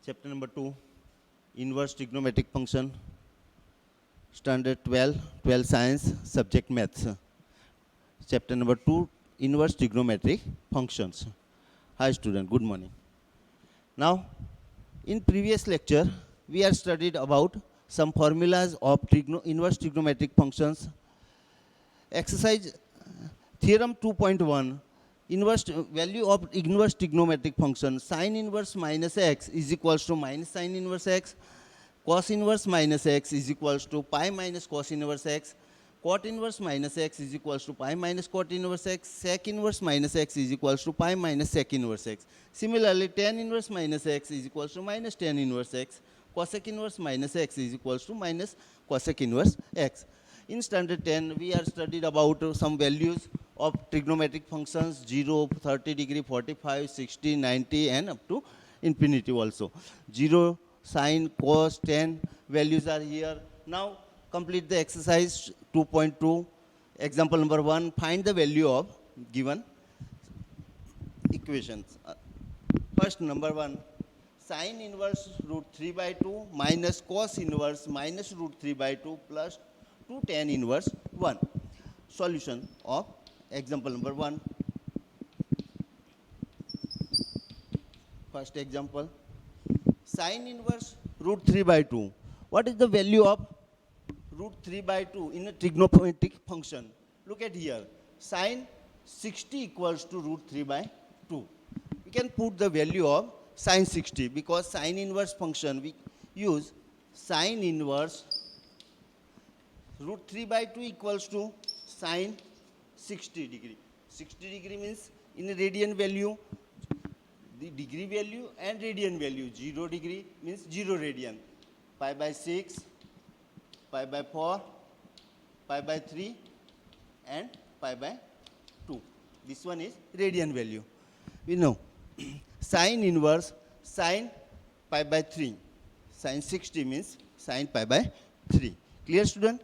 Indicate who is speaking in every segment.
Speaker 1: Chapter number 2, Inverse Trigonometric Function, Standard 12 Science, Subject Maths. Chapter number 2, Inverse Trigonometric Functions. Hi student, good morning. Now, in previous lecture, we have studied about some formulas of inverse trigonometric functions. Exercise theorem 2.1, value of inverse trigonometric function sin inverse minus x is equals to minus sin inverse x, cos inverse minus x is equals to pi minus cos inverse x, cot inverse minus x is equals to pi minus cot inverse x, sec inverse minus x is equals to pi minus sec inverse x. Similarly, tan inverse minus x is equals to minus tan inverse x, cosec inverse minus x is equals to minus cosec inverse x. In standard 10, we are studied about some values of trigonometric functions 0, 30 degree, 45, 60, 90 and up to infinity also. 0, sine, cos, tan values are here. Now complete the exercise 2.2. Example number 1, find the value of given equations. First, number 1, sine inverse root 3 by 2 minus cos inverse minus root 3 by 2 plus 2 tan inverse 1. Solution of example number 1. First example, sine inverse root 3 by 2. What is the value of root 3 by 2 in a trigonometric function? Look at here. Sine 60 equals to root 3 by 2. We can put the value of sine 60 because sine inverse function we use sine inverse root 3 by 2 equals to sine 60 degree. 60 degree means in radian value, the degree value and radian value. 0 degree means 0 radian. Pi by 6, pi by 4, pi by 3 and pi by 2. This one is radian value. We know sine inverse sine pi by 3. Sine 60 means sine pi by 3. Clear student?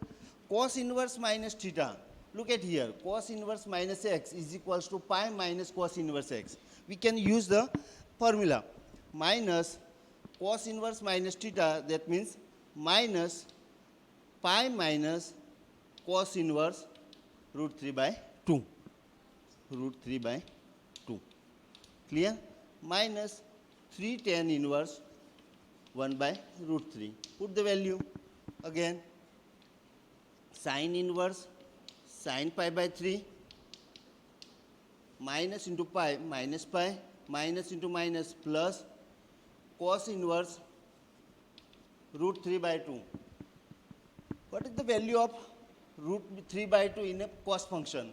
Speaker 1: Cos inverse minus theta. Look at here. Cos inverse minus x is equals to pi minus cos inverse x. We can use the formula minus cos inverse minus theta, that means minus pi minus cos inverse root 3 by 2. Root 3 by 2. Clear? Minus 3 tan inverse 1 by root 3. Put the value again. Sine inverse sine pi by 3 minus into pi minus pi minus into minus plus cos inverse root 3 by 2. What is the value of root 3 by 2 in a cos function?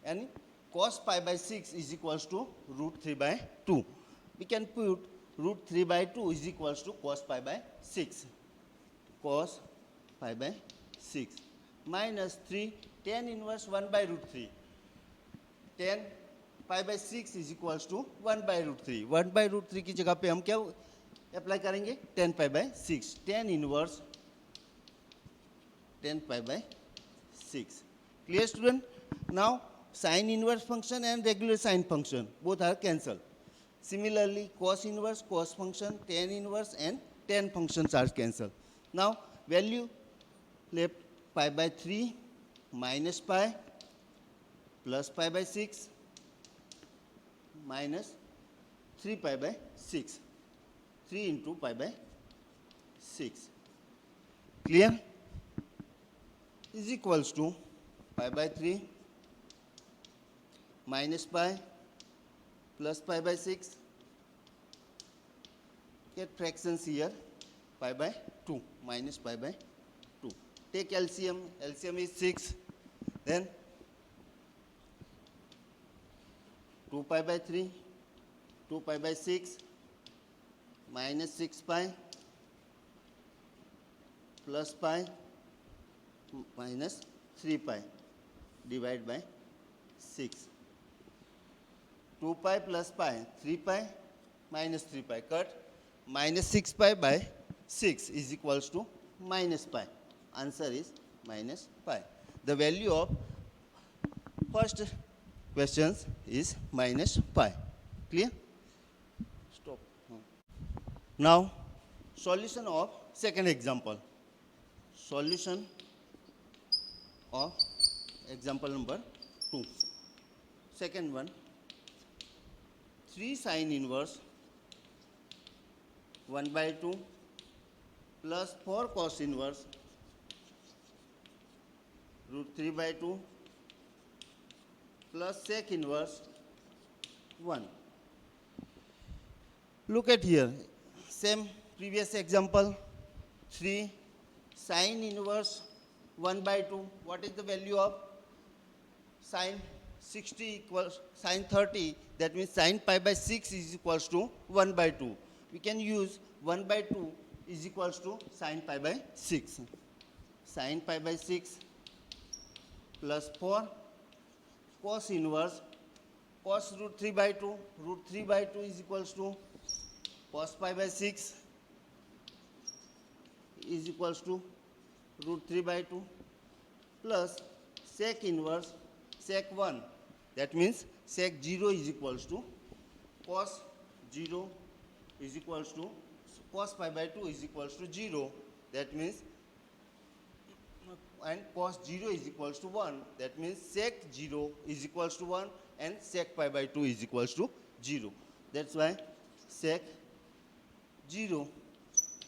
Speaker 1: And cos pi by 6 is equals to root 3 by 2. We can put root 3 by 2 is equals to cos pi by 6. Cos pi by 6 minus 3 tan inverse 1 by root 3. Tan pi by 6 is equals to 1 by root 3. 1 by root 3 की जगह पे हम क्या apply करेंगे? tan pi by 6. Tan inverse tan pi by 6. Clear student? Now sine inverse function and regular sine function both are cancelled. Similarly, cos inverse, cos function, tan inverse and tan functions are cancelled. Now value left pi by 3 minus pi plus pi by 6 minus 3 pi by 6. 3 into pi by 6. Clear? Is equals to pi by 3 minus pi plus pi by 6. Get fractions here. Pi by 2 minus pi by 2. Take LCM. LCM is 6. Then 2 pi by 3, 2 pi by 6 minus 6 pi plus pi minus 3 pi divided by 6. 2 pi plus pi, 3 pi minus 3 pi cut, minus 6 pi by 6 is equals to minus pi. Answer is minus pi. The value of first questions is minus pi. Clear? Stop. Now Solution of second example. Solution of example number 2. Second one, 3 sine inverse 1 by 2 plus 4 cos inverse root 3 by 2 plus sec inverse 1. Look at here, same previous example, 3 sine inverse 1 by 2. What is the value of sine 60 equals sine 30? That means sine pi by 6 is equals to 1 by 2. We can use 1 by 2 is equals to sine pi by 6. Sine pi by 6 plus 4 cos inverse cos root 3 by 2. Root 3 by 2 is equals to cos pi by 6 is equals to root 3 by 2 plus sec inverse sec 1. That means sec 0 is equals to cos 0 is equals to cos pi by 2 is equals to 0. That means and cos 0 is equals to 1. That means sec 0 is equals to 1 and sec pi by 2 is equals to 0. That's why sec 0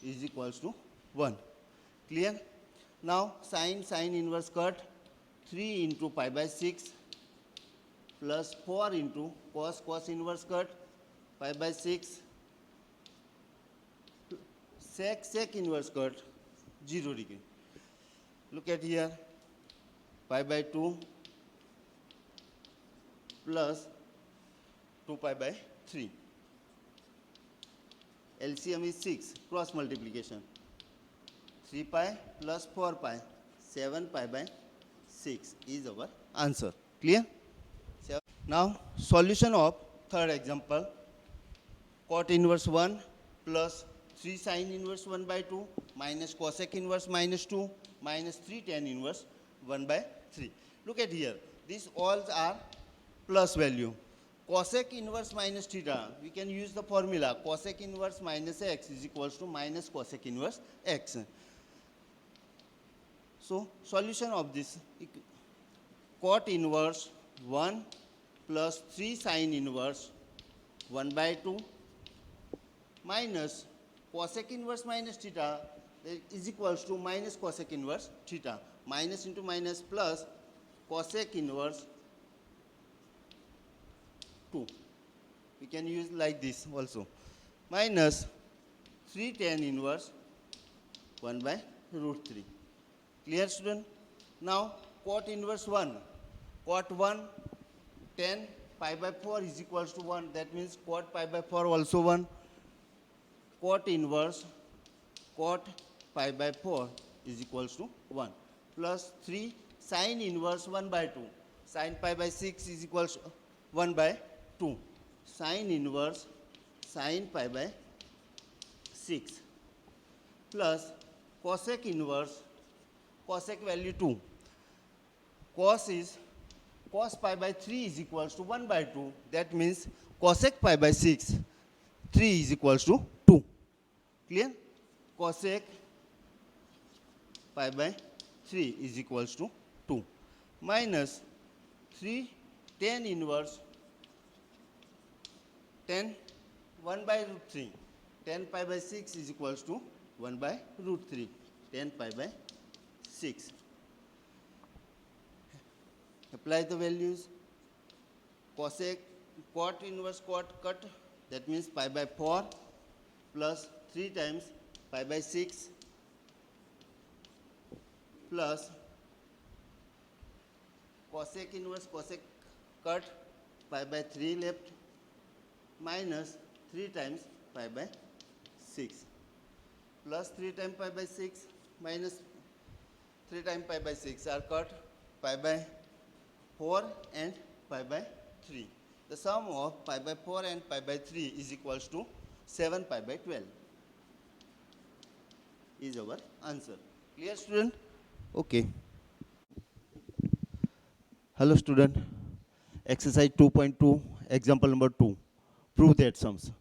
Speaker 1: is equals to 1. Clear? Now sine inverse cut 3 into pi by 6 plus 4 into cos inverse cut pi by 6 sec inverse cut 0 degree. Look at here, pi by 2 plus 2 pi by 3. LCM is 6, cross multiplication. 3 pi plus 4 pi, 7 pi by 6 is our answer. Clear? Now, solution of third example, cot inverse 1 plus 3 sine inverse 1 by 2 minus cosec inverse minus 2 minus 3 tan inverse 1 by 3. Look at here, these all are plus value. Cosec inverse minus theta, we can use the formula cosec inverse minus x is equals to minus cosec inverse x. So, solution of this, cot inverse 1 plus 3 sine inverse 1 by 2 minus cosec inverse minus theta is equals to minus cosec inverse theta. Minus into minus plus cosec inverse 2. We can use like this also. Minus 3 tan inverse 1 by root 3. Clear, student? Now, cot inverse 1. Cot 1, tan pi by 4 is equals to 1. That means cot pi by 4 also 1. Cot inverse cot pi by 4 is equals to 1. Plus 3 sine inverse 1 by 2. Sine pi by 6 is equals to 1 by 2. Sine inverse sine pi by 6 plus cosec inverse cosec value 2. Cos pi by 3 is equals to 1 by 2. That means cosec pi by 6, 3 is equals to 2. Clear? Cosec pi by 3 is equals to 2. Minus 3 tan inverse 10 1 by root 3. 10 pi by 6 is equals to 1 by root 3. 10 pi by 6. Apply the values. Cosec, cot inverse cot cut, that means pi by 4 plus 3 times pi by 6 plus cosec inverse cosec cut pi by 3 left minus 3 times pi by 6 plus 3 times pi by 6 minus 3 times pi by 6 are cut pi by 4 and pi by 3. The sum of pi by 4 and pi by 3 is equals to 7 pi by 12 is our answer. Clear, student? Okay. Hello, student. Exercise 2.2, example number 2. Prove that sums.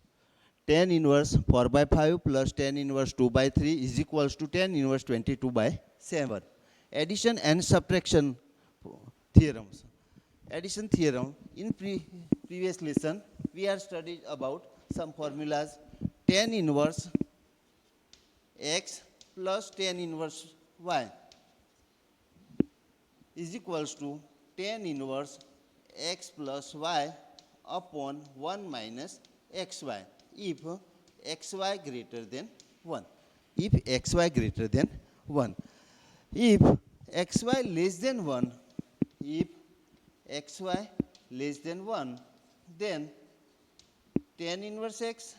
Speaker 1: tan inverse 4 by 5 plus tan inverse 2 by 3 is equals to tan inverse 22 by 7. Addition and subtraction theorems. Addition theorem. In previous lesson, we have studied about some formulas. Tan inverse x plus tan inverse y is equals to tan inverse x plus y upon 1 minus xy if xy greater than 1. If xy greater than 1. If xy less than 1, if xy less than 1, then tan inverse x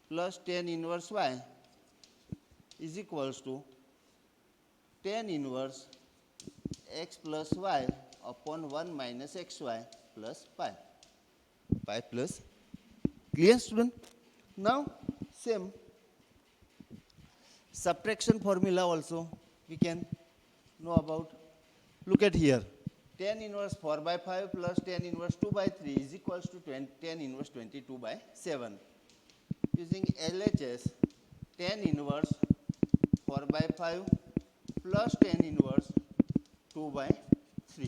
Speaker 1: plus tan inverse y is equals to tan inverse x plus y upon 1 minus xy plus pi. Pi plus. Clear, student? Now, same subtraction formula also we can know about. Look at here. Tan inverse 4 by 5 plus tan inverse 2 by 3 is equals to tan inverse 22 by 7. Using LHS, tan inverse 4 by 5 plus tan inverse 2 by 3.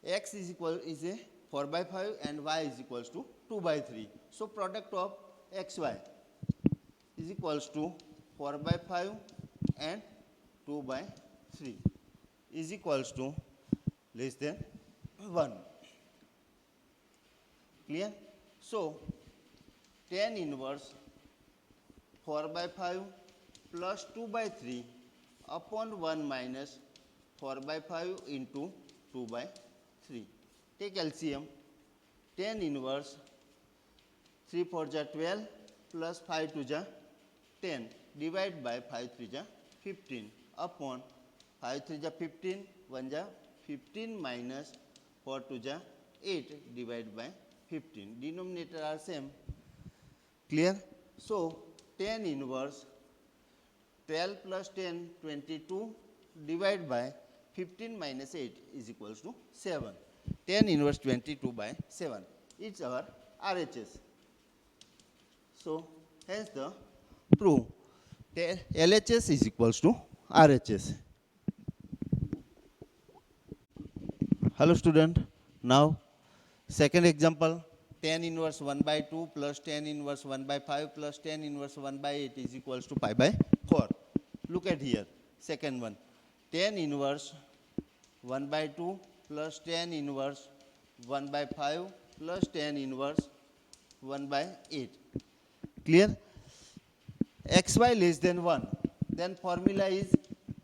Speaker 1: X is a 4 by 5 and y is equals to 2 by 3. So product of xy is equals to 4 by 5 and 2 by 3 is equals to less than 1. Clear? So tan inverse 4 by 5 plus 2 by 3 upon 1 minus 4 by 5 into 2 by 3. Take LCM. Tan inverse 3 4 ja 12 plus 5 2 ja 10 divide by 5 3 ja 15 upon 5 3 ja 15 1 ja 15 minus 4 2 ja 8 divided by 15. Denominator are same. Clear? So tan inverse 12 plus 10 22 divided by 15 minus 8 is equals to 7. Tan inverse 22 by 7. It's our RHS. So hence the proof LHS is equals to RHS. Hello student. Now second example, tan inverse 1 by 2 plus tan inverse 1 by 5 plus tan inverse 1 by 8 is equals to pi by 4. Look at here. Second one. Tan inverse 1 by 2 plus tan inverse 1 by 5 plus tan inverse 1 by 8. Clear? Xy less than 1. Then formula is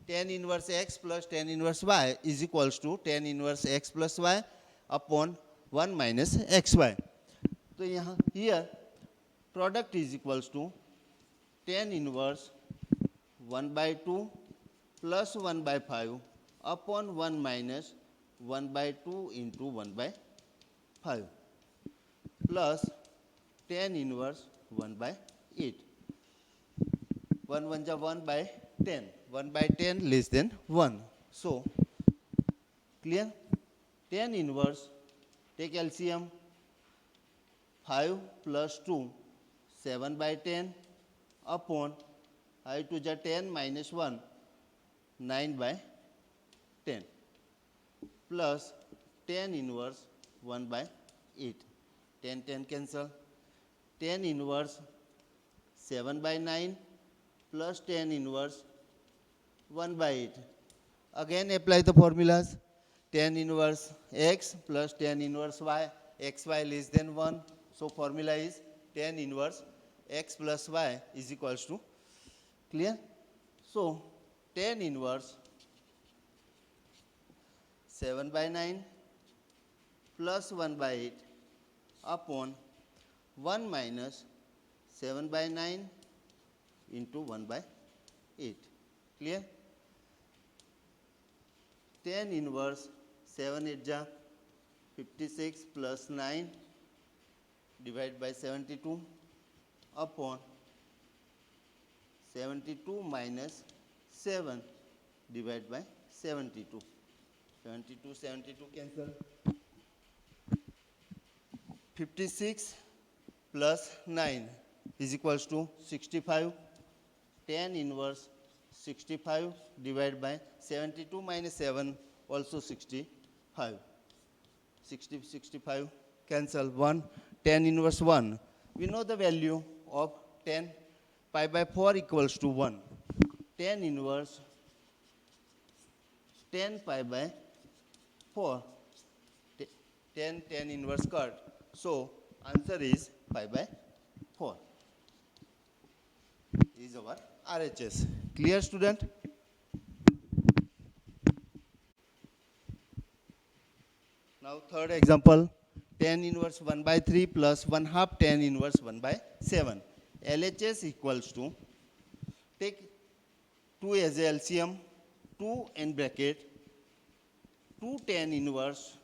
Speaker 1: tan inverse x plus tan inverse y is equals to tan inverse x plus y upon 1 minus xy. So here product is equals to tan inverse 1 by 2 plus 1 by 5 upon 1 minus 1 by 2 into 1 by 5 plus tan inverse 1 by 8. 1 1 ja 1 by 10. 1 by 10 less than 1. So clear? Tan inverse, take LCM, 5 plus 2, 7 by 10 upon 5 to ja 10 minus 1, 9 by 10 plus tan inverse 1 by 8. 10 10 cancel. Tan inverse 7 by 9 plus tan inverse 1 by 8. Again apply the formulas. Tan inverse x plus tan inverse y, xy less than 1. So formula is tan inverse x plus y is equals to, clear? So tan inverse 7 by 9 plus 1 by 8 upon 1 minus 7 by 9 into 1 by 8. Clear? Tan inverse 7 8 ja 56 plus 9 divided by 72 upon 72 minus 7 divided by 72. 72 72 cancel. 56 plus 9 is equals to 65. Tan inverse 65 divided by 72 minus 7 also 65. 60, 65 cancel 1. Tan inverse 1. We know the value of 10 pi by 4 equals to 1. Tan inverse 10 pi by 4. 10 inverse cut. So answer is pi by 4. Is our RHS. Clear, student? Now third example, tan inverse 1 by 3 plus 1 half tan inverse 1 by 7. LHS equals to, take 2 as a LCM, 2 in bracket, 2 tan inverse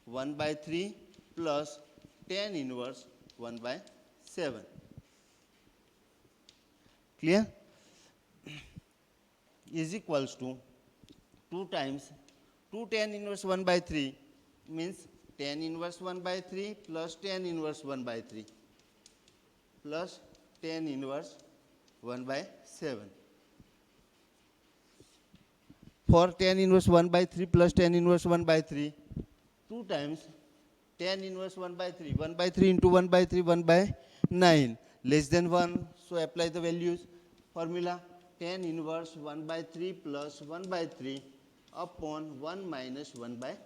Speaker 1: 1 by 3 plus tan inverse 1 by 7. Clear? Is equals to 2 times 2 tan inverse 1 by 3 means tan inverse 1 by 3 plus tan inverse 1 by 3 plus tan inverse 1 by 7. For tan inverse 1 by 3 plus tan inverse 1 by 3, 2 times tan inverse 1 by 3. 1 by 3 into 1 by 3, 1 by 9. Less than 1, so apply the values. Formula, tan inverse 1 by 3 plus 1 by 3 upon 1 minus 1 by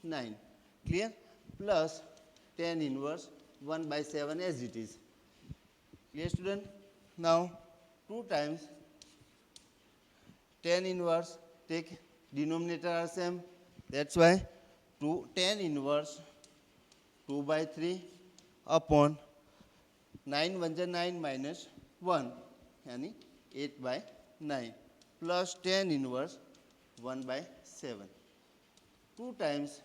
Speaker 1: 9. Clear? Plus tan inverse 1 by 7 as it is. Clear, student? Now 2 times tan inverse, take denominator are same. That's why 2 tan inverse 2 by 3 upon 9 1 is 9 minus 1 yani 8 by 9 plus tan inverse 1 by 7. 2 times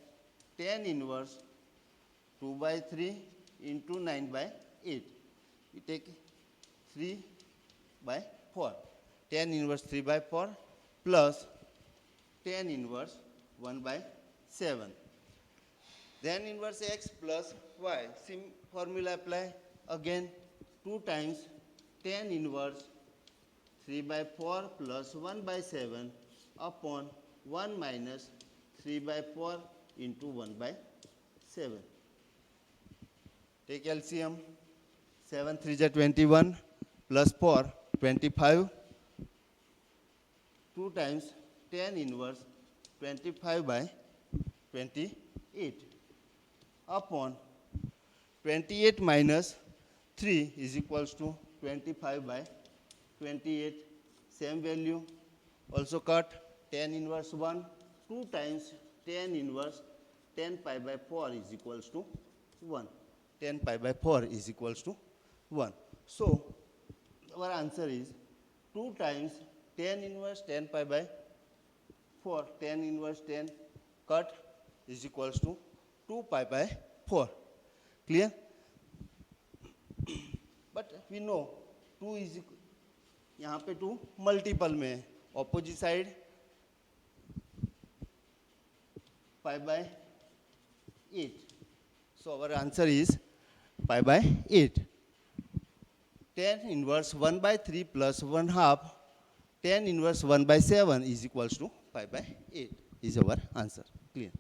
Speaker 1: tan inverse 2 by 3 into 9 by 8. We take 3 by 4. Tan inverse 3 by 4 plus tan inverse 1 by 7. Then inverse x plus y. Same formula apply. Again 2 times tan inverse 3 by 4 plus 1 by 7 upon 1 minus 3 by 4 into 1 by 7. Take LCM. 7 3 is 21 plus 4 25. 2 times tan inverse 25 by 28 upon 28 minus 3 is equals to 25 by 28. Same value. Also cut tan inverse 1. 2 times tan inverse 10 pi by 4 is equals to 1. 10 pi by 4 is equals to 1. So our answer is 2 times tan inverse 10 pi by 4. Tan inverse 10 cut is equals to 2 pi by 4. Clear? But we know 2 is यहाँ पे 2 multiple में है. Opposite side pi by 8. So our answer is pi by 8. Tan inverse 1 by 3 plus 1 half tan inverse 1 by 7 is equals to pi by 8 is our answer. Clear?